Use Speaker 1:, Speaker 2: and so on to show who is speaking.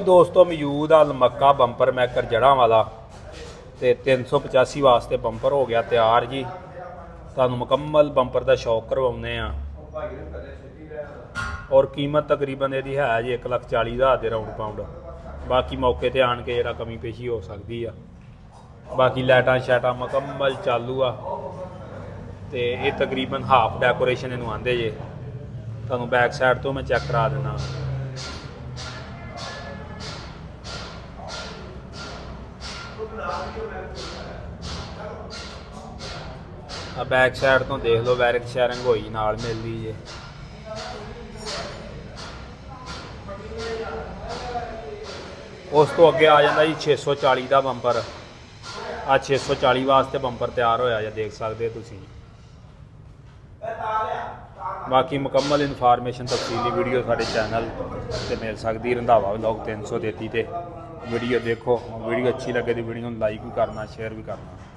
Speaker 1: दोस्तों मौजूद आ मक्का बंपर मैकर जड़ा वाला तो 385 वास्ते बंपर हो गया तैयार जी। तुहानू मुकम्मल बंपर का शौक करवाने और कीमत तकरीबन यदि है जी 1,40,000 के राउंड पाउंड। बाकी मौके पर आन के जरा कमी पेशी हो सकती है। बाकी लाइटां शाइटां मुकम्मल चालू आ तो ये तकरीबन हाफ डेकोरेशन इनू आंदे जे। तुहानू बैक साइड तो मैं चेक करा देना। बैक साइड तो देख लो वायरिंग शैरिंग होई नाल मिलदी जे। उस तो अगे आ जाता जी 640 का बंपर। आ 640 वास्ते बंपर तैयार होया जे, देख सकते हो तुसीं। बाकी मुकम्मल इन्फॉर्मेशन तफसीली वीडियो साडे चैनल ते मिल सकती। रंधावा व्लॉग 333 ते वीडियो देखो। वीडियो अच्छी लगे तो वीडियो लाइक भी करना, शेयर भी करना।